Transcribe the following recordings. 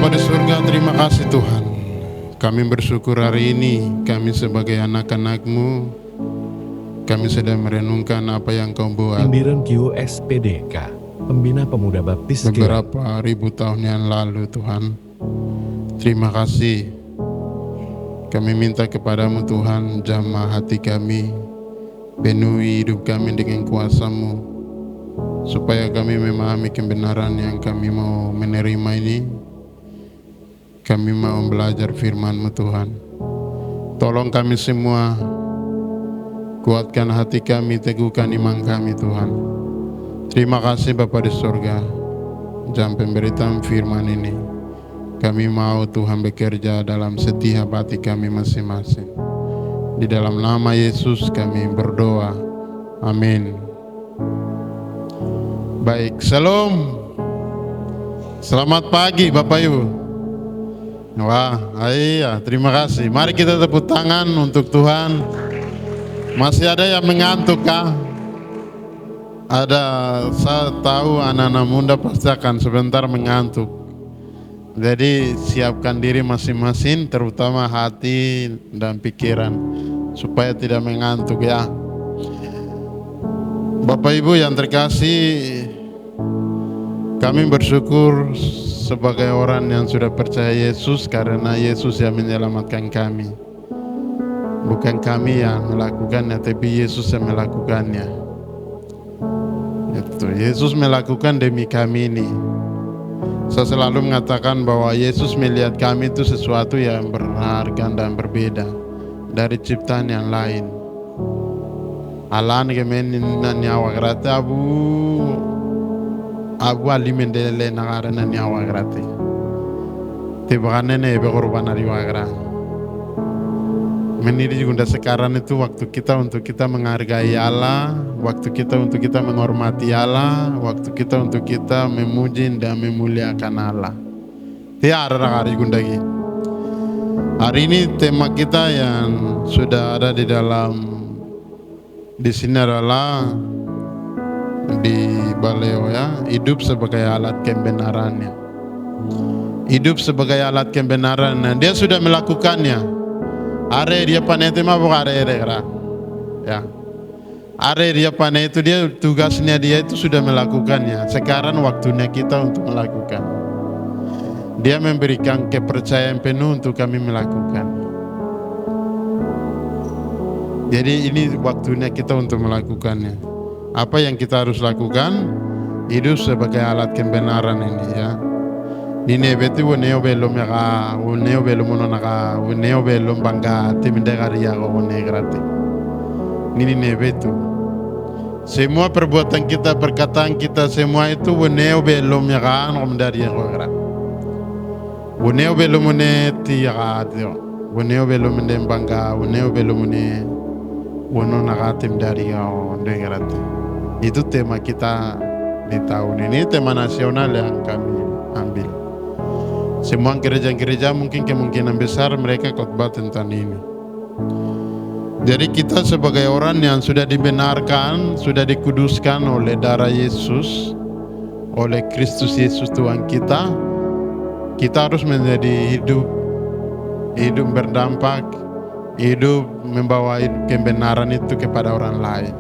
Bapa di surga, terima kasih Tuhan. Kami bersyukur hari ini kami sebagai anak-anak-Mu, kami sedang merenungkan apa yang Kau buat Sindiran QSPDK, Pembina Pemuda Baptis Kilat. beberapa ribu tahun yang lalu Tuhan. Terima kasih. Kami minta kepadamu Tuhan, jamah hati kami, penuhi hidup kami dengan kuasa-Mu, supaya kami memahami kebenaran yang kami mau menerima ini. Kami mau belajar firman-Mu Tuhan. Tolong kami semua, kuatkan hati kami, teguhkan iman kami Tuhan. Terima kasih Bapa di surga. Jam pemberitaan firman ini, kami mau Tuhan bekerja dalam setiap hati kami masing-masing. Di dalam nama Yesus kami berdoa. Amin. Baik, shalom. Selamat pagi Bapak Ibu. Wah, iya, terima kasih. Mari kita tepuk tangan untuk Tuhan. Masih ada yang mengantuk kah? Ada, saya tahu anak-anak muda pasti akan sebentar mengantuk. Jadi siapkan diri masing-masing, terutama hati dan pikiran, supaya tidak mengantuk ya. Bapak Ibu yang terkasih, kami bersyukur sebagai orang yang sudah percaya Yesus, karena Yesus yang menyelamatkan kami. Bukan kami yang melakukannya, tapi Yesus yang melakukannya. Itu Yesus melakukan demi kami ini. Saya selalu mengatakan bahwa Yesus melihat kami itu sesuatu yang berharga dan berbeda dari ciptaan yang lain. Alan kemenin nyawa grate abu alimendele nagara na nyawa grate. Tibakane ne be korban ari wagra. Meniri juga sekarang itu waktu kita untuk kita menghargai Allah, waktu kita untuk kita menghormati Allah, waktu kita untuk kita memuji dan memuliakan Allah. Tiada hari gundagi. Hari ini tema kita yang sudah ada di sini adalah di Baleo ya, hidup sebagai alat kebenarannya. Hidup sebagai alat kebenaran. Dia sudah melakukannya. Are dia panete mabuk are ya. Are dia panete itu dia tugasnya dia itu sudah melakukannya. Sekarang waktunya kita untuk melakukan. Dia memberikan kepercayaan penuh untuk kami melakukan. Jadi ini waktunya kita untuk melakukannya. Apa yang kita harus lakukan? Hidup sebagai alat kebenaran ini ya. Dine beti woneo belum ya, woneo belum mononaka, woneo belum bangga timindegari ya wone grati. Nini nebetu. Semua perbuatan kita, perkataan kita, semua itu woneo belum ya kan dari ya gra. Woneo belum moneti ya dio. Woneo belum mendem bangga, woneo belum mone wono nakatim dari ya wone grati. Itu tema kita di tahun ini, tema nasional yang kami ambil. Semua gereja-gereja mungkin kemungkinan besar mereka khotbah tentang ini. Jadi kita sebagai orang yang sudah dibenarkan, sudah dikuduskan oleh darah Yesus, oleh Kristus Yesus Tuhan kita harus menjadi hidup berdampak, hidup membawa kebenaran itu kepada orang lain.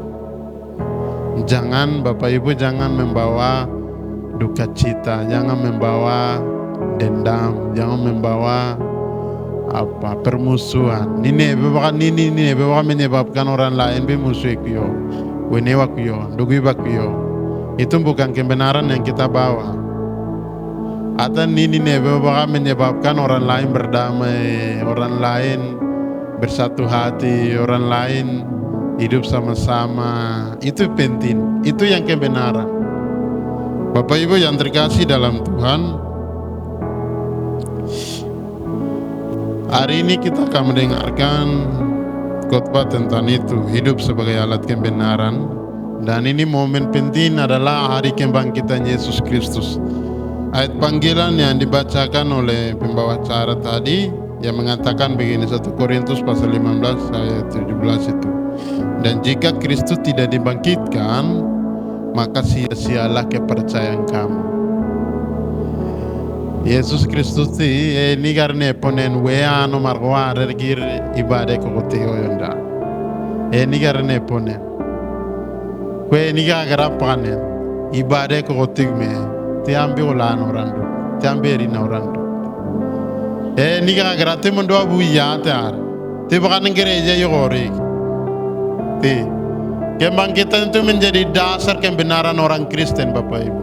Jangan Bapak Ibu, jangan membawa duka cita, jangan membawa dendam, jangan membawa permusuhan. Ini menyebabkan orang lain bermusuh kuyo, wenewa kuyo, dugiba kuyo. Itu bukan kebenaran yang kita bawa. Atau ini menyebabkan orang lain berdamai, orang lain bersatu hati, orang lain hidup sama-sama. Itu penting, itu yang kebenaran. Bapak Ibu yang terkasih dalam Tuhan, hari ini kita akan mendengarkan khotbah tentang itu, hidup sebagai alat kebenaran. Dan ini momen penting adalah hari kebangkitan Yesus Kristus. Ayat panggilan yang dibacakan oleh pembawa acara tadi yang mengatakan begini, 1 Korintus pasal 15 ayat 17 itu. Dan jika Kristus tidak dibangkitkan, maka sia-sialah kepercayaan kamu. Yesus Kristus ti ni garne ponen weano marwa regir ibade ko ti oyonda. Ni garne ponen. Kwe ni gara panen ibade ko ti me ti ambi olano rando. Ti ambi rina rando. Ni gara te mondo abu ya tar. Ti bukan gereja yori. Ti kebangkitan itu menjadi dasar kebenaran orang Kristen Bapak Ibu.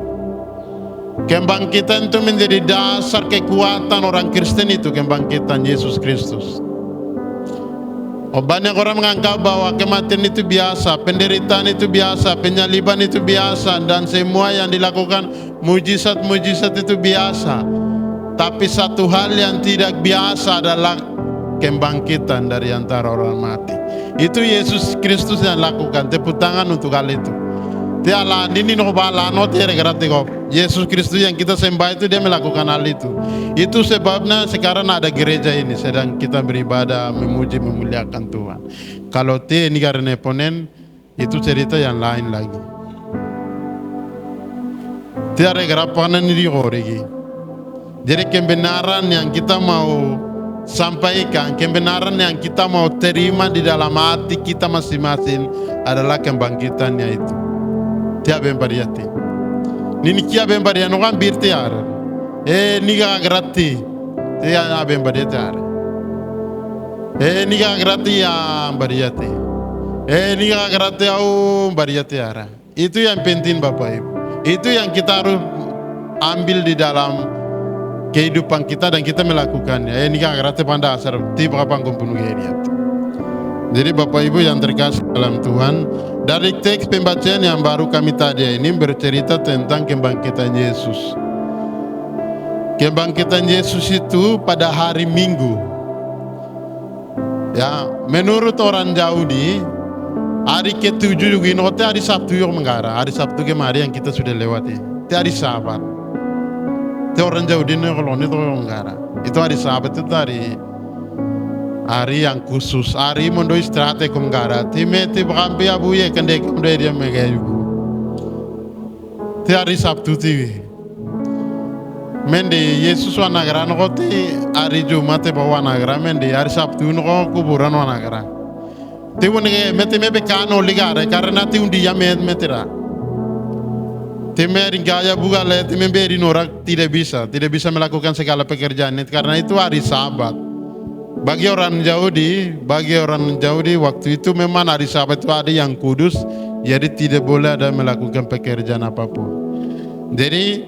Kebangkitan itu menjadi dasar kekuatan orang Kristen itu, kebangkitan Yesus Kristus. Banyak orang menganggap bahwa kematian itu biasa, penderitaan itu biasa, penyaliban itu biasa, dan semua yang dilakukan mujizat-mujizat itu biasa. Tapi satu hal yang tidak biasa adalah kebangkitan dari antara orang mati. Itu Yesus Kristus yang lakukan. Tepuk tangan untuk hal itu. Tiala ini no bala no tiere gerate kok. Yesus Kristus yang kita sembah itu dia melakukan hal itu. Itu sebabnya sekarang ada gereja ini sedang kita beribadah, memuji, memuliakan Tuhan. Kalau ini karena ponen itu cerita yang lain lagi. Tiara gerapanan ini origi. Jadi kebenaran yang kita mau sampaikan, kebenaran yang kita mau terima di dalam hati kita masing-masing adalah kebangkitannya itu. Tiap bembariati. Nini kia bembari anu kan birti ar. Niga grati. Tia bembariati ar. Niga grati ya bariati. Niga grati au bariati ar. Itu yang penting Bapak Ibu. Itu yang kita harus ambil di dalam kehidupan kita dan kita melakukannya. Niga grati pada asar tiba panggung penuh geriat. Jadi Bapak Ibu yang terkasih dalam Tuhan, dari teks pembacaan yang baru kami tadi ini bercerita tentang kebangkitan Yesus. Kebangkitan Yesus itu pada hari Minggu. Ya, menurut orang Yahudi, hari ke-7 ini hari Sabtu yang menggara, hari Sabtu kemarin yang kita sudah lewati. Itu hari Sabat. Itu orang Yahudi ini kalau itu menggara. Itu hari Sabat itu hari yang khusus, hari mondo istirahat kumgara. Time berambil abu ye kende kumde dia megayu. Ti hari Sabtu tiwi. Mende Yesus wanagara nokoti hari Jumat bawa wanagara mende hari Sabtu noko kuburan wanagara. Ti wonge mete mebe kano ligare karena ti undi ya metera. Ti meringaya bugale ti memberi norak tidak bisa melakukan segala pekerjaan karena itu hari Sabat. Bagi orang Yahudi waktu itu memang hari Sabat itu hari yang kudus, jadi tidak boleh ada melakukan pekerjaan apapun. Jadi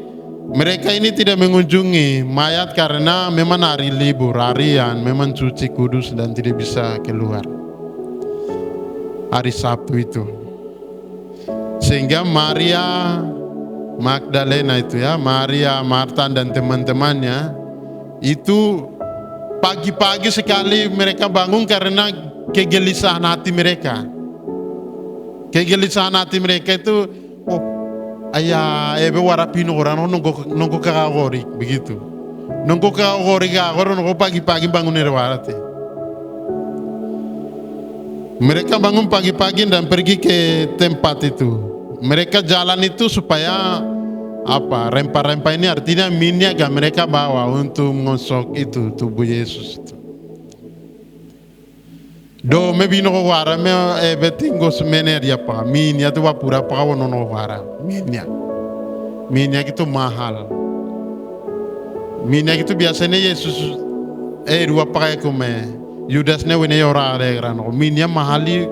mereka ini tidak mengunjungi mayat karena memang hari libur, harian, memang suci kudus dan tidak bisa keluar. Hari Sabtu itu. Sehingga Maria Magdalena itu ya, Maria, Marta dan teman-temannya itu pagi-pagi sekali mereka bangun karena kegelisahan hati mereka. Kegelisahan hati mereka itu, ayah ebe warapin orang nunggu kagori begitu. Nunggu kagori nunggu pagi-pagi bangun dari warati. Mereka bangun pagi-pagi dan pergi ke tempat itu. Mereka jalan itu supaya rempah-rempah ini artinya minyak yang mereka bawa untuk mengosok itu tubuh Yesus itu. Do mebino wara me betingo semene dia pa minyak itu wapura pa wono wara minyak itu mahal. Minyak itu biasanya Yesus dua pakai kume Yudas ne wene ora regran minyak mahali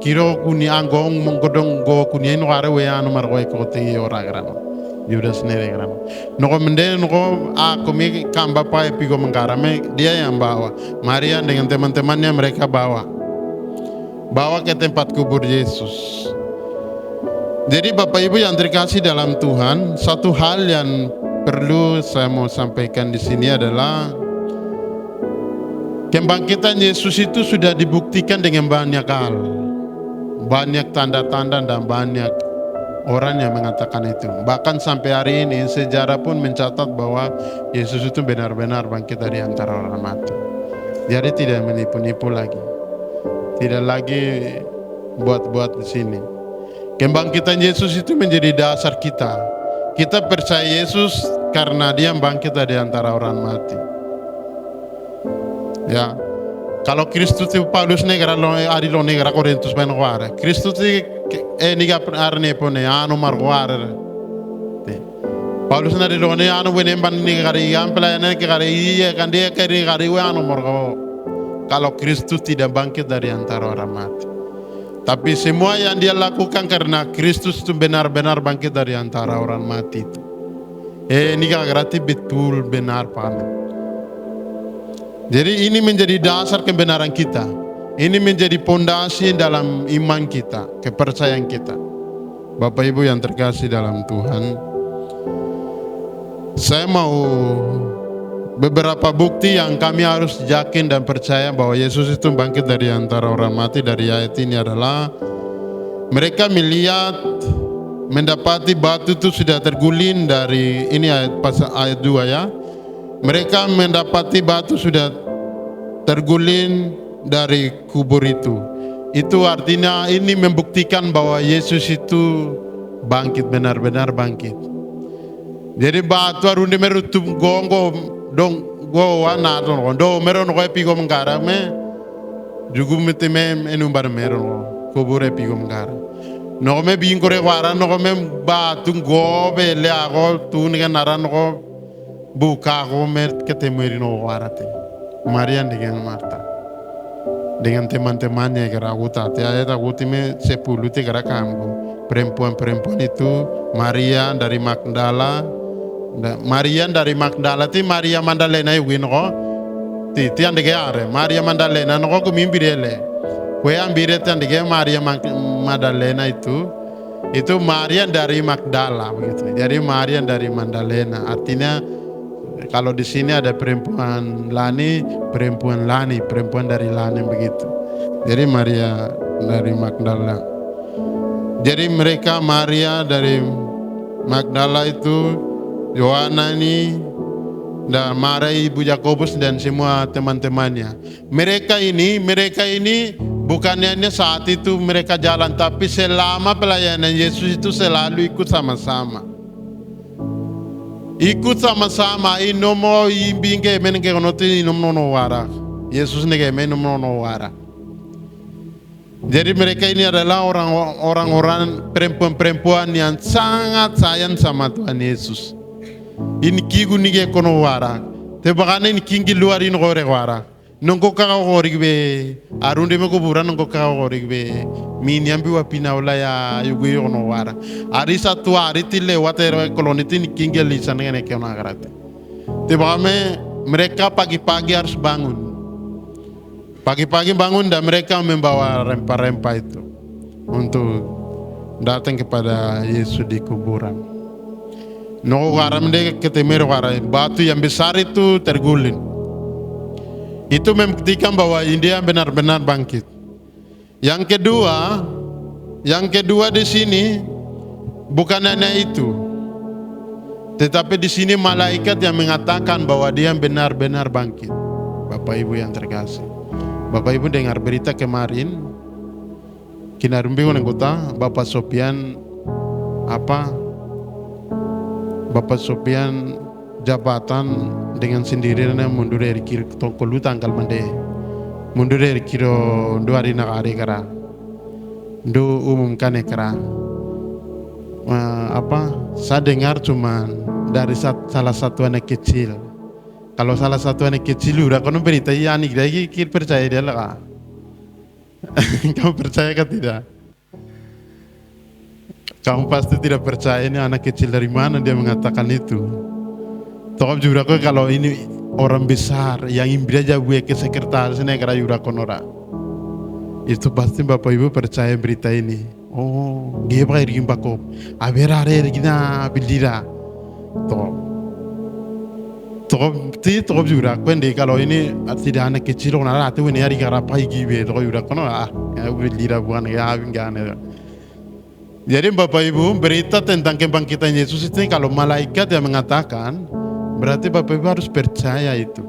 kiro kuni anggong menggodong go kuni ino are we anu margoy ko ti ora gran. Yudas sendiri kan. Noko mende noko kami kamba pa pigo mengkarame dia yang bawa. Maria dengan teman-temannya mereka bawa ke tempat kubur Yesus. Jadi Bapak Ibu yang terkasih dalam Tuhan, satu hal yang perlu saya mau sampaikan di sini adalah kebangkitan Yesus itu sudah dibuktikan dengan banyak hal, banyak tanda-tanda dan banyak orang yang mengatakan itu. Bahkan sampai hari ini sejarah pun mencatat bahwa Yesus itu benar-benar bangkit dari antara orang mati. Jadi tidak menipu-nipu lagi. Tidak lagi buat-buat di sini. Kebangkitan Yesus itu menjadi dasar kita. Kita percaya Yesus karena dia bangkit dari antara orang mati. Ya, kalau Kristus itu Paulus negara lo adi lo negara Korintus ben guare. Kristus itu niga arne pone anu mar guare. Paulus na di lo ne anu wene ban negara ampla ne negara iya kan dia kari gari we anu morgo. Kalau Kristus tidak bangkit dari antara orang mati. Tapi semua yang dia lakukan karena Kristus itu benar-benar bangkit dari antara orang mati itu. Ini berarti betul benar paman. Jadi ini menjadi dasar kebenaran kita. Ini menjadi pondasi dalam iman kita, kepercayaan kita. Bapak Ibu yang terkasih dalam Tuhan, saya mau beberapa bukti yang kami harus yakin dan percaya bahwa Yesus itu bangkit dari antara orang mati dari ayat ini adalah mereka melihat mendapati batu itu sudah terguling dari ini ayat 2 ya. Mereka mendapati batu sudah terguling dari kubur itu. Itu artinya ini membuktikan bahwa Yesus itu bangkit, benar-benar bangkit. Jadi batu arunde merutum gongo dong go wana do meron ko epigo mangara me jugu meteme enumbar meron kubur epigo mangara. No me bingore wara no me batu go be le ago tu ni naran ko buka ko mer ketemu no warate. Maria dengan Marta dengan teman-temannya kira uta te ayat utime 10 te kira kambu perempuan-perempuan itu Maria dari Magdala ti Maria Magdalena iwinko ti andege are Maria Magdalena no ko mimbirele we ambire ti andege Maria Magdalena itu Maria dari Magdala begitu. Jadi Maria dari Magdalena artinya kalau di sini ada perempuan Lani dari Lani begitu. Jadi Maria dari Magdala. Jadi mereka Maria dari Magdala itu Yohana ini dan Maria ibu Yakobus dan semua teman-temannya. Mereka ini bukannya saat itu mereka jalan, tapi selama pelayanan Yesus itu selalu ikut sama-sama. Ikut sama-sama inomo imbinge menenge konoti inom nono wara. Yesus nege menom nono wara. Jadi mereka ini adalah orang-orang perempuan-perempuan yang sangat sayang sama Tuhan Yesus. Ini kigu nige kono wara. Tebakane ini kingi luar ini gore wara. Nongko kakao gori be arunde me kuburan nongko kakao gori be miniambi wapina ulaya yugi ono wara arisa tua aritile watero koloniti ni kingi lisan ngene ke ona garate. Tebakame mereka pagi-pagi harus bangun. Pagi-pagi bangun dan mereka membawa rempah-rempah itu untuk datang kepada Yesus di kuburan. No garam de ketemer wara batu yang besar itu terguling. Itu membuktikan bahwa dia benar-benar bangkit. Yang kedua di sini bukan hanya itu, tetapi di sini malaikat yang mengatakan bahwa dia benar-benar bangkit. Bapak Ibu yang terkasih, Bapak Ibu dengar berita kemarin, kinarumbi kota Bapak Sopian jabatan dengan sendirinya mundur dari kiri tongkolu tanggal mande mundur dari kiro ndo hari nakari kara ndo umumkan kara saya dengar cuman dari salah satu anak kecil. Kalau salah satu anak kecil udah kono berita ya anik lagi kir percaya dia lah. Kamu percaya kan tidak? Kamu pasti tidak percaya ini anak kecil dari mana dia mengatakan itu. Tokoh juga kalau ini orang besar yang imbira aja gue ke sekretaris negara juga konora. Itu pasti Bapak Ibu percaya berita ini. Oh, dia pakai rigim bakop. Abera regina bildira. Tokoh juga kuende kalau ini tidak anak kecil orang ada tuh ini hari karapai gibe. Tokoh juga konora. Ya bildira bukan ya bingane. Jadi Bapak Ibu berita tentang kebangkitan Yesus itu kalau malaikat yang mengatakan berarti Bapak Ibu harus percaya itu.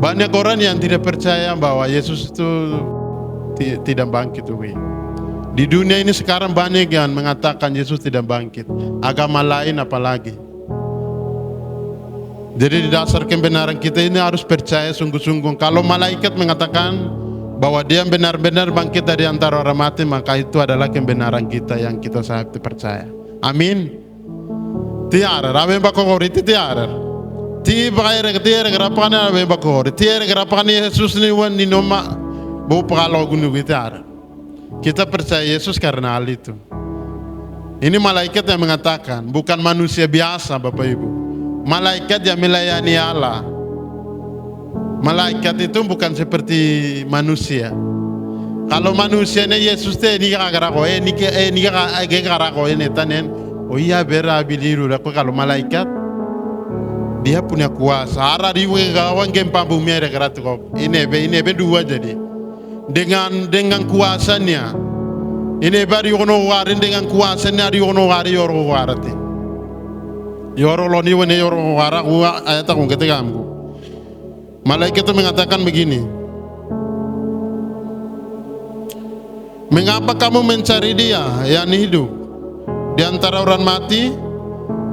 Banyak orang yang tidak percaya bahwa Yesus itu tidak bangkit. Di dunia ini sekarang banyak yang mengatakan Yesus tidak bangkit. Agama lain apalagi. Jadi di dasar kebenaran kita ini harus percaya sungguh-sungguh. Kalau malaikat mengatakan bahwa dia benar-benar bangkit dari antara orang mati, maka itu adalah kebenaran kita yang kita seharusnya percaya. Amin. Tiara, rabe bakori tiara. Ti bayar tiara gerapana rabe bakori. Tiara gerapana Yesus ni wan ni noma bu pagalo gunu tiara. Kita percaya Yesus karena hal itu. Ini malaikat yang mengatakan, bukan manusia biasa Bapak Ibu. Malaikat yang melayani Allah. Malaikat itu bukan seperti manusia. Kalau manusianya Yesus teh ni karako ni karako tanen. Oh iya berabiliru. Aku kalau malaikat dia punya kuasa. Ara di kawan gempa bumi ada keratu kok. Ini be dua jadi. Dengan kuasanya. Ini baru yono warin dengan kuasanya di yono wari yoro warati. Yoro loni wene yoro wara gua ayat aku ketika amku. Malaikat itu mengatakan begini. Mengapa kamu mencari dia yang hidup di antara orang mati?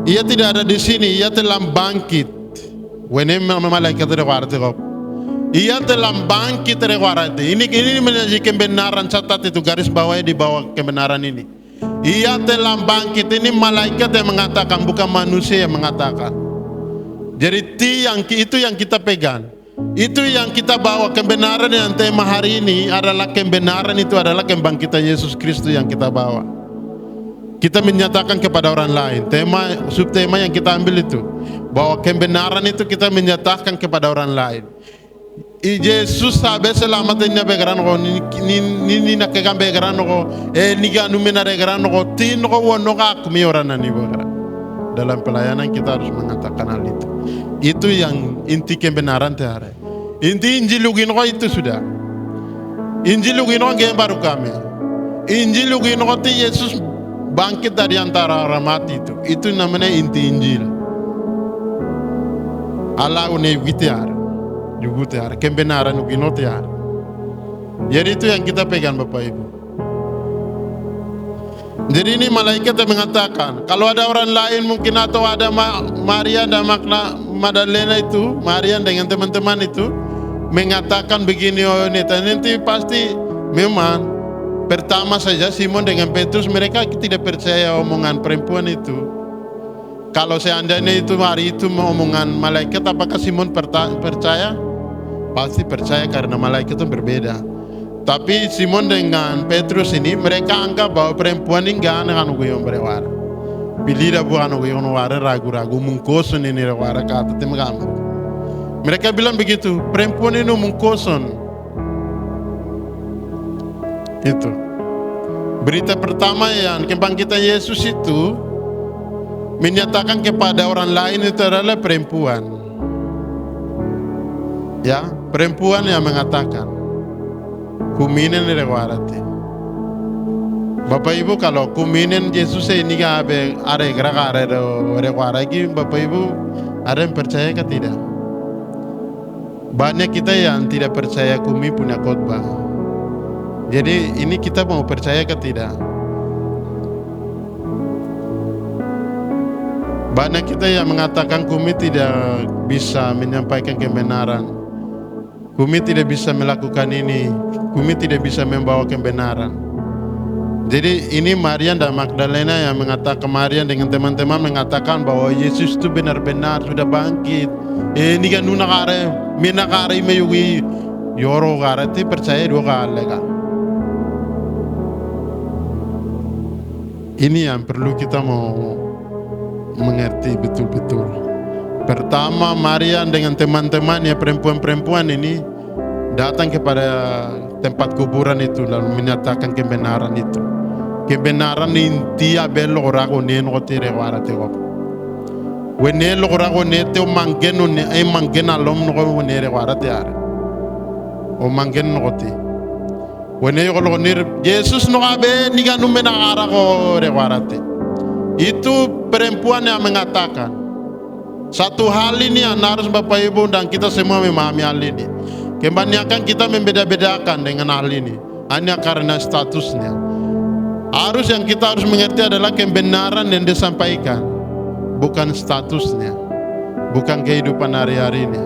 Ia tidak ada di sini, ia telah bangkit. Wene malaikat itu warati kok. Ia telah bangkit dari warati. Ini menjadi kebenaran, catat itu garis bawahnya di bawah kebenaran ini. Ia telah bangkit, ini malaikat yang mengatakan, bukan manusia yang mengatakan. Jadi itu yang kita pegang. Itu yang kita bawa, kebenaran yang tema hari ini adalah kebenaran itu adalah kebangkitan Yesus Kristus yang kita bawa. Kita menyatakan kepada orang lain. Subtema yang kita ambil itu, bahwa kebenaran itu kita menyatakan kepada orang lain. Yesus sabe selamat nya begaran ko ni na kegan begaran ko ni ga numena begaran ko tin ko wono ka kumi orang ni begaran. Dalam pelayanan kita harus mengatakan hal itu. Itu yang inti kebenaran teh. Inti Injil lugin ko itu sudah. Injil lugin ko game baru kami. Injil lugin ko ti Yesus bangkit dari antara orang mati itu. Itu namanya inti Injil. Allah une witiar. Juga tiar, kebenaran ugino tiar. Jadi itu yang kita pegang Bapak Ibu. Jadi ini malaikat yang mengatakan, kalau ada orang lain mungkin atau ada Maria dan Magdalena itu, Maria dengan teman-teman itu mengatakan begini, oh ini nanti pasti memang pertama saja Simon dengan Petrus mereka tidak percaya omongan perempuan itu. Kalau seandainya itu hari itu omongan malaikat, apakah Simon percaya? Pasti percaya karena malaikat itu berbeda. Tapi Simon dengan Petrus ini mereka anggap bahwa perempuan ini enggak akan yang berewara. Pilih dah bukan yang wara ragu-ragu mungkosun ini wara kata tim kamu. Mereka bilang begitu, perempuan ini mungkosun. Itu. Berita pertama yang kebangkitan Yesus itu menyatakan kepada orang lain itu adalah perempuan. Ya, perempuan yang mengatakan kuminen rewarati. Bapak Ibu kalau kuminen Yesus ini gak ada gerak rewaragi, Bapak Ibu ada yang percaya ke tidak? Banyak kita yang tidak percaya kumi punya khotbah. Jadi ini kita mau percaya ke tidak? Banyak kita yang mengatakan kumi tidak bisa menyampaikan kebenaran. Kumi tidak bisa melakukan ini. Kumi tidak bisa membawa kebenaran. Jadi ini Maria dan Magdalena yang mengatakan, Maria dengan teman-teman mengatakan bahwa Yesus itu benar-benar sudah bangkit. Ini kan nuna kare, mina kare meyugi yoro kare ti percaya dua kali kan. Ini yang perlu kita mau mengerti betul-betul. Pertama Maria dengan teman-temannya perempuan-perempuan ini datang kepada tempat kuburan itu lalu menyatakan kebenaran itu. Kebenaran inti abel orago nen otire warate ko. Wenel orago nete o mangen ne e mangen alom no wenere warate ar. O mangen no oti. Wene ko nir Yesus no abe ni ga numena arago re warate. Itu perempuan yang mengatakan. Satu hal ini yang harus Bapak Ibu dan kita semua memahami hal ini. Kebanyakan kita membeda-bedakan dengan hal ini hanya karena statusnya. Harus yang kita harus mengerti adalah kebenaran yang disampaikan, bukan statusnya, bukan kehidupan hari-hari ini.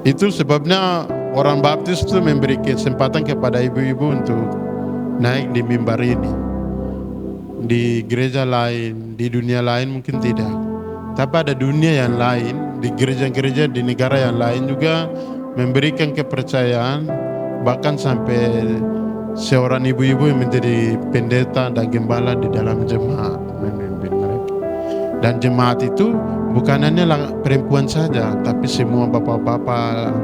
Itu sebabnya orang baptis itu memberi kesempatan kepada ibu-ibu untuk naik di mimbar ini. Di gereja lain, di dunia lain mungkin tidak. Tapi ada dunia yang lain, di gereja-gereja di negara yang lain juga memberikan kepercayaan, bahkan sampai seorang ibu-ibu yang menjadi pendeta dan gembala di dalam jemaat memimpin mereka. Dan jemaat itu bukan hanya perempuan saja, tapi semua bapak-bapak,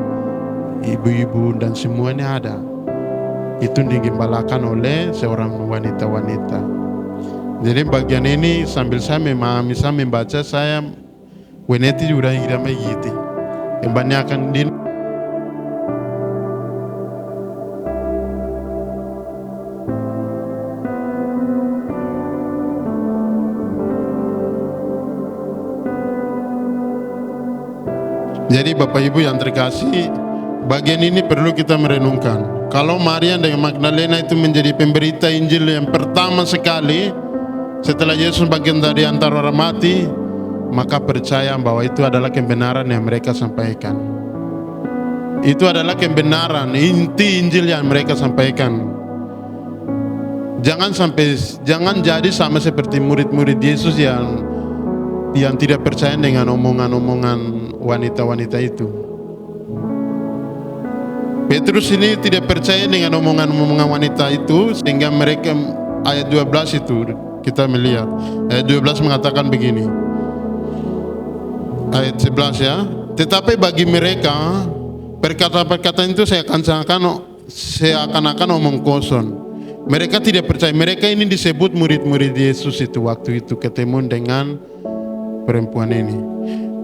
ibu-ibu dan semuanya ada. Itu digembalakan oleh seorang wanita-wanita. Jadi bagian ini sambil saya memahami, saya membaca, saya weneti udah hidup gitu. Kebanyakan di Jadi Bapak Ibu yang terkasih, bagian ini perlu kita merenungkan. Kalau Maria dan Magdalena itu menjadi pemberita Injil yang pertama sekali setelah Yesus bangkit dari antara orang mati, maka percaya bahwa itu adalah kebenaran yang mereka sampaikan. Itu adalah kebenaran, inti Injil yang mereka sampaikan. Jangan jadi sama seperti murid-murid Yesus yang tidak percaya dengan omongan-omongan wanita-wanita itu. Petrus ini tidak percaya dengan omongan-omongan wanita itu, sehingga mereka, ayat 12 itu kita melihat, ayat 12 mengatakan begini, ayat 11 ya, tetapi bagi mereka perkataan-perkataan itu seakan-akan omong kosong. Mereka tidak percaya. Mereka ini disebut murid-murid Yesus itu waktu itu ketemu dengan perempuan ini.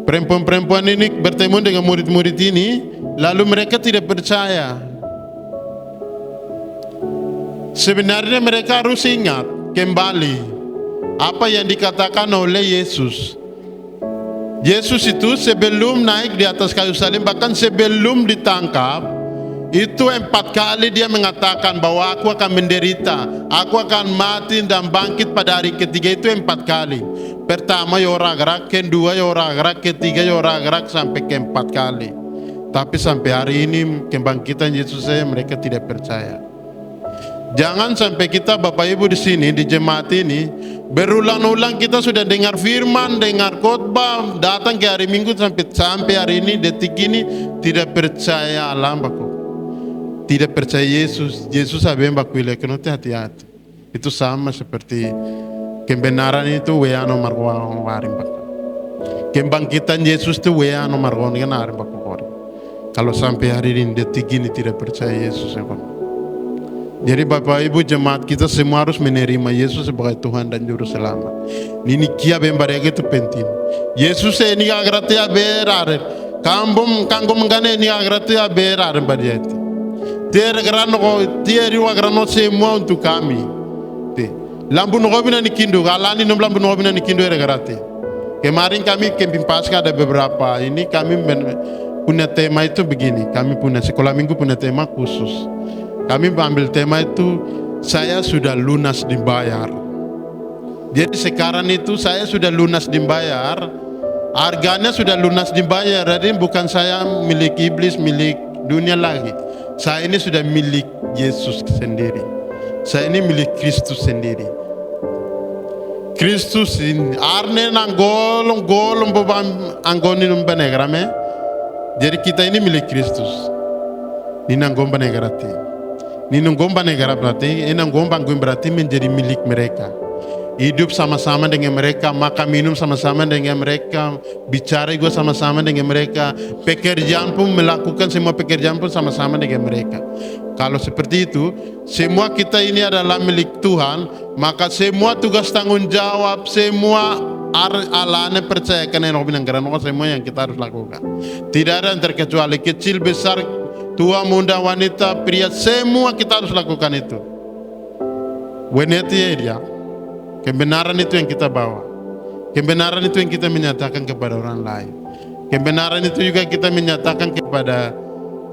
Perempuan-perempuan ini bertemu dengan murid-murid ini, lalu mereka tidak percaya. Sebenarnya mereka harus ingat kembali apa yang dikatakan oleh Yesus. Yesus itu sebelum naik di atas kayu salib, bahkan sebelum ditangkap, itu 4 kali dia mengatakan bahwa aku akan menderita, aku akan mati dan bangkit pada hari ketiga. Itu 4 kali. Pertama ya orang gerak, kedua ya orang gerak, ketiga ya orang gerak, sampai ke-4 kali. Tapi sampai hari ini kebangkitan Yesus saya mereka tidak percaya. Jangan sampai kita Bapak Ibu di sini di jemaat ini berulang-ulang kita sudah dengar firman, dengar khotbah, datang ke hari Minggu sampai hari ini detik ini tidak percaya alam baku. Tidak percaya Yesus. Yesus abem baku ilekno hati-hati. Itu sama seperti kebenaran itu weano marwan warim baku. Kebangkitan Yesus itu weano marwan kan warim baku. Kalau sampai hari ini detik ini tidak percaya Yesus ya Pak. Jadi Bapak Ibu jemaat kita semua harus menerima Yesus sebagai Tuhan dan Juru Selamat. Ini kia bembarega itu penting. Yesus ini agrati aberar. Kambum mengane ini agrati aberar badiati. Tiada grano semua untuk kami. Lampu nogobina ni kindo, alani nom lampu nogobina ni kindo agrati. Kemarin kami camping pasca ada beberapa. Ini kami punya tema itu begini. Kami punya sekolah minggu punya tema khusus. Kami ambil tema itu, saya sudah lunas dibayar. Jadi sekarang itu saya sudah lunas dibayar, harganya sudah lunas dibayar. Jadi bukan saya milik iblis, milik dunia lagi. Saya ini sudah milik Yesus sendiri. Saya ini milik Kristus sendiri. Kristus ini arne nang golong bobam anggoni numbanegrame. Jadi kita ini milik Kristus. Ini nang gomba negarati. Ini gomba negara berarti, ini gomba berarti menjadi milik mereka. Hidup sama-sama dengan mereka, makan minum sama-sama dengan mereka, bicara juga sama-sama dengan mereka, pekerjaan pun melakukan semua pekerjaan pun sama-sama dengan mereka. Kalau seperti itu, semua kita ini adalah milik Tuhan, maka semua tugas tanggung jawab, semua alane percayakan yang robin anggaran semua yang kita harus lakukan. Tidak ada yang terkecuali, kecil besar, tua muda wanita pria, semua kita harus lakukan itu. Weneti ya dia. Kebenaran itu yang kita bawa. Kebenaran itu yang kita menyatakan kepada orang lain. Kebenaran itu juga kita menyatakan kepada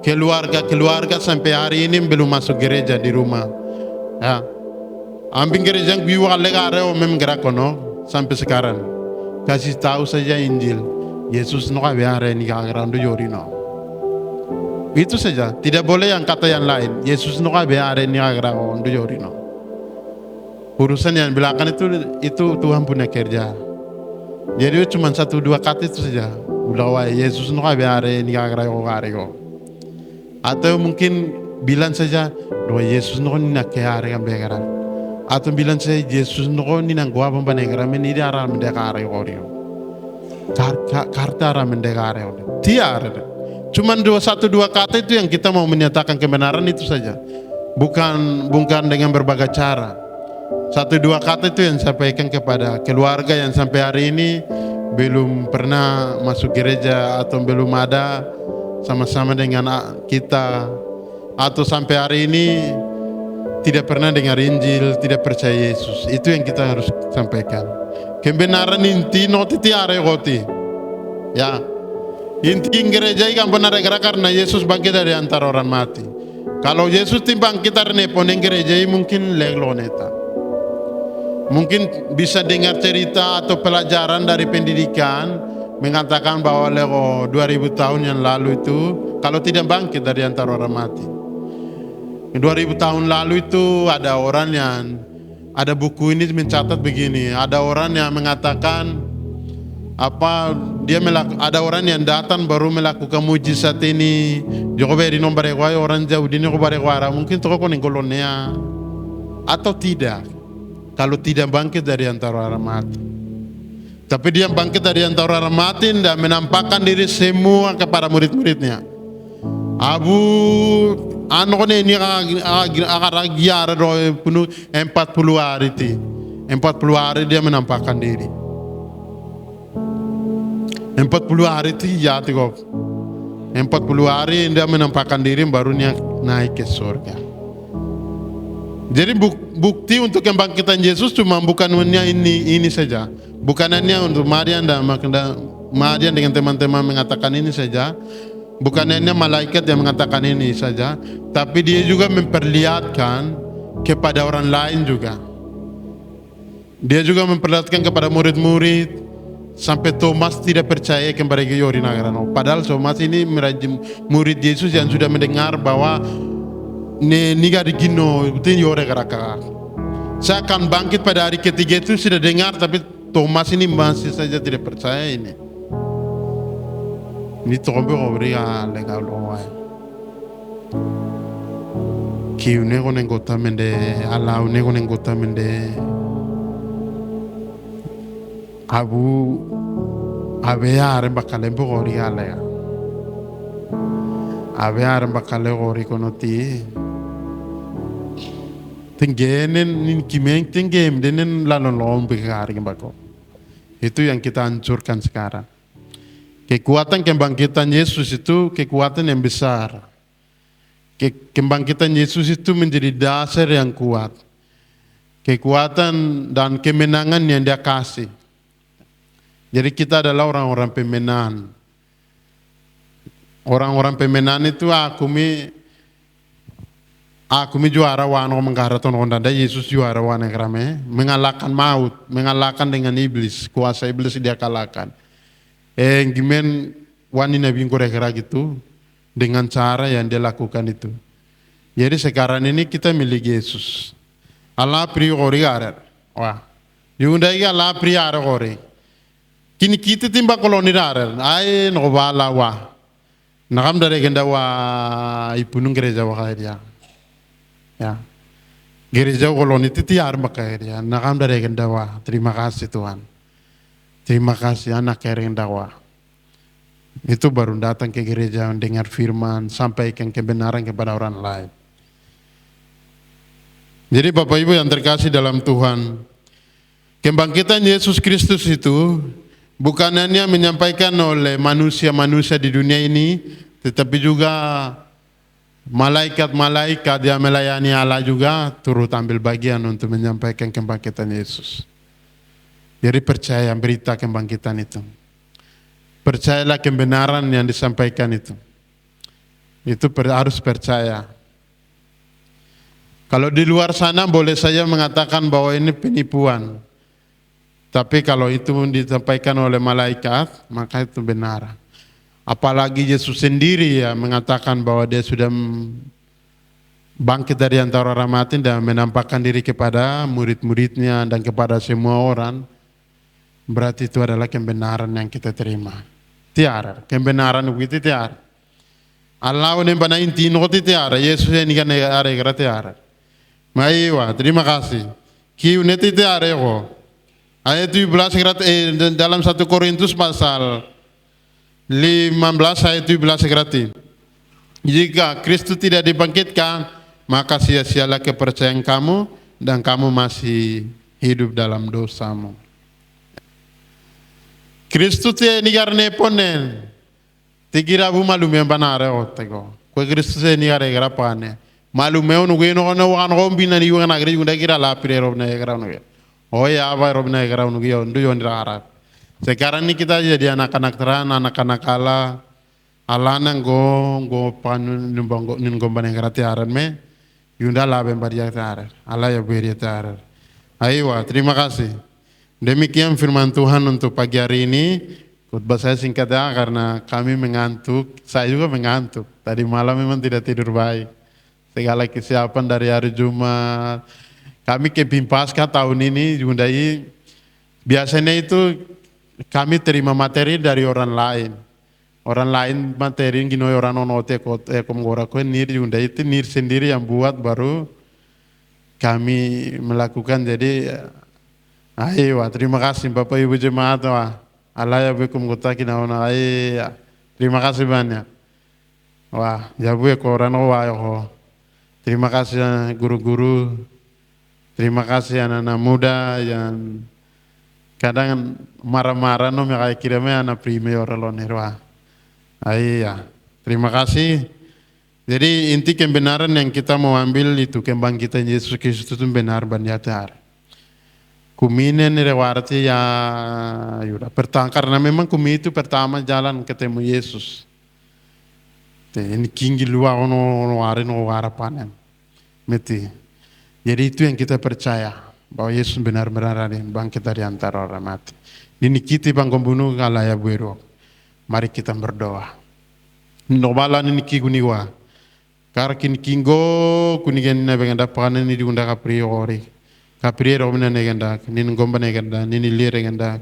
keluarga sampai hari ini belum masuk gereja di rumah. Ya. Ambing gereja yang biwa legare o mem gerak kono sampai sekarang. Kasih tahu saja Injil. Yesus no kabiare ni kagerandu yorino. Itu saja. Tidak boleh yang kata yang lain. Yesus no kabiare ni kagerandu yorino. Urusan yang belakang itu Tuhan punya kerja. Jadi cuma 1-2 kata itu saja. Udah Yesus no kabiare ni kagerandu. Atau mungkin bilang saja doa Yesus no ni nakare kan begara. Atau bilang saja Yesus no ni nang gua pembanegara meni dia arah mendekare korio. Karta arah mendekare korio. Tiar. Cuman 1-2 kata itu yang kita mau menyatakan kebenaran itu saja. Bukan dengan berbagai cara. 1-2 kata itu yang sampaikan kepada keluarga yang sampai hari ini belum pernah masuk gereja atau belum ada sama-sama dengan kita, atau sampai hari ini tidak pernah dengar Injil, tidak percaya Yesus. Itu yang kita harus sampaikan. Kebenaran inti no titiare goti. Ya. Inti gereja ikan benar karena Yesus bangkit dari antara orang mati. Kalau Yesus timbang kita reneponen gereja mungkin legloneta. Mungkin bisa dengar cerita atau pelajaran dari pendidikan mengatakan bahwa lego 2000 tahun yang lalu itu kalau tidak bangkit dari antara orang mati. 2000 tahun lalu itu ada orang yang ada buku ini mencatat begini, ada orang yang mengatakan ada orang yang datang baru melakukan mujizat ini. Joko beri nomor orang jauh di nomor mungkin toko kolonia atau tidak. Kalau tidak bangkit dari antara orang mati. Tapi dia bangkit dari antara orang mati dan menampakkan diri semua kepada murid-muridnya. Anone ini agak penuh 40 hari ti. 40 hari dia menampakkan diri. 40 hari ti jati kok. 40 hari dia menampakkan diri baru dia naik ke surga. Jadi bukti untuk kebangkitan Yesus cuma bukan hanya ini saja. Bukan hanya untuk Maria dengan teman-teman mengatakan ini saja. Bukan hanya malaikat yang mengatakan ini saja. Tapi dia juga memperlihatkan kepada orang lain juga. Dia juga memperlihatkan kepada murid-murid. Sampai Thomas tidak percaya kepada Yori Nagarano. Padahal Thomas ini murid Yesus yang sudah mendengar bahwa niga digino itu Yori Garaka. Saya akan bangkit pada hari ketiga itu sudah dengar, tapi Thomas ini masih saja tidak percaya ini. Ini tombe obri legal loai. Kiune konen gota mende, alaune konen gota mende. Abe bakale bogori alaya. Abe bakale gori konoti. Tenggenen kimeng tenggem denen lalon lom begari bako. Itu yang kita hancurkan sekarang. Kekuatan kebangkitan Yesus itu kekuatan yang besar. Kebangkitan Yesus itu menjadi dasar yang kuat. Kekuatan dan kemenangan yang Dia kasih. Jadi kita adalah orang-orang pemenang. Orang-orang pemenang itu aku juara wano menggaraton ondanda Yesus juara wana kerame mengalahkan maut, mengalahkan dengan iblis, kuasa iblis Dia kalahkan. Gimen wani nabi kira-kira gitu dengan cara yang Dia lakukan itu. Jadi sekarang ini kita milik Yesus. Allah priori arer. Wah. Yundai Allah priori. Kini kita timba koloni arer. Ai no bala wa. Nakam dari genda wa ipunung gereja wa dia. Ya, gereja koloni itu tiar makai dia. Nakam dari gendawa. Terima kasih Tuhan. Terima kasih anak kering dakwah. Itu baru datang ke gereja mendengar firman, sampaikan kebenaran kepada orang lain. Jadi Bapak Ibu yang terkasih dalam Tuhan, kebangkitan Yesus Kristus itu bukan hanya menyampaikan oleh manusia-manusia di dunia ini, tetapi juga malaikat-malaikat yang melayani Allah juga turut ambil bagian untuk menyampaikan kebangkitan Yesus. Jadi percaya berita kebangkitan itu. Percayalah kebenaran yang disampaikan itu. Itu harus percaya. Kalau di luar sana boleh saja mengatakan bahwa ini penipuan. Tapi kalau itu disampaikan oleh malaikat, maka itu benar. Apalagi Yesus sendiri ya mengatakan bahwa dia sudah bangkit dari antara orang mati dan menampakkan diri kepada murid-muridnya dan kepada semua orang. Berarti itu adalah kebenaran yang kita terima. Tiara, kebenaran itu tiara. Allah ini bana inti noti tiara, Yesus ini kan ada kira tiara. Maiwa, terima kasih. Kiu neti tiara yo. Ayat 17 dalam 1 Korintus pasal 15 ayat 17 berarti. Jika Kristus tidak dibangkitkan, maka sia-sialah kepercayaan kamu dan kamu masih hidup dalam dosamu. Kristus ini karena ponen. Tigira bu malume banare otego. Ko Kristus ini karena pane. Malume onu geno ono wan rombi na ni wana gri unda kira la pirero na kira ono. Oh ya apa robna kira ono gyo ndu yon harap. Sekarang ini kita jadi anak-anak terang, anak-anak Allah nanggo panu numbanggo nungomban yang kerati aran me. Yunda lah bembari tiara. Allah ya beri tiara. Ayo, terima kasih. Demikian firman Tuhan untuk pagi hari ini. Khotbah saya singkat ya karena kami mengantuk. Saya juga mengantuk. Tadi malam memang tidak tidur baik. Segala kesiapan dari hari Jumat. Kami ke Pimpasca tahun ini Yundai. Biasanya itu kami terima materi dari orang lain. Orang lain materi gino orang onote komgora ko nir Yundai itu nir sendiri yang buat baru kami melakukan. Jadi ayo terima kasih Bapak Ibu jemaat wah. Allah ya bekum kota kinaona ayo. Terima kasih banyak. Wah, ya bu koran wah yo. Terima kasih guru-guru. Terima kasih anak-anak muda yang kadang marah-marah no mereka kirimnya anak primer orang wah. Iya, terima kasih. Jadi inti kebenaran yang kita mau ambil itu kebangkitan Yesus Kristus itu benar benar. Kuminen rewarti ya yuda pertama karena memang kumi itu pertama jalan ketemu Yesus. Ini tinggi luar ono warin warapanen. Meti. Jadi itu yang kita percaya bahwa Yesus benar-benar ada yang bangkit dari antara orang mati. Ini kita bang pembunuh kalah ya buero. Mari kita berdoa. Nobalan ini kiguniwa. Karkin kingo kunigen na benganda panen ini diunda kapriori. Kapriori omna neganda. Nin gomba neganda. Nini lire neganda.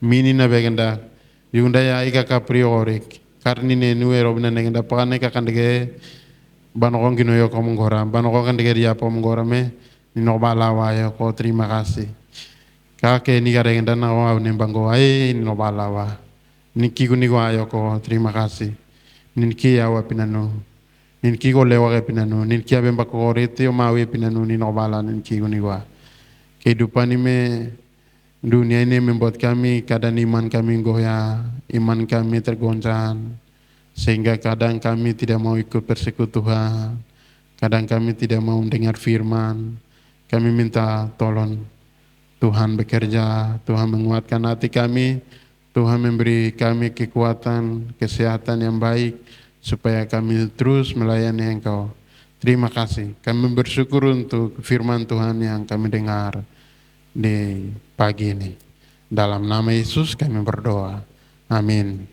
Mini na benganda. Diunda ya ika kapriori. Karni ne nuwe omna neganda panen kakandege. Banokong ginoyo komongora. Banokong kandege dia pomongora me. Ninobala ya ko terima kasih. Kake ni gareng dan awa nembanggo ai ninobala wa. Niki kuni ko ayo ko terima kasih. Ninki awa pinano. Ninki ko lewa ke pinano. Ninki abe mbako rete o mawe pinano ninobala ninki kuni ko. Kehidupan ini dunia ini membuat kami kadang iman kami goyah, iman kami tergoncang. Sehingga kadang kami tidak mau ikut persekutuan. Kadang kami tidak mau mendengar firman. Kami minta tolong Tuhan bekerja, Tuhan menguatkan hati kami, Tuhan memberi kami kekuatan, kesehatan yang baik, supaya kami terus melayani Engkau. Terima kasih, kami bersyukur untuk firman Tuhan yang kami dengar di pagi ini. Dalam nama Yesus kami berdoa, amin.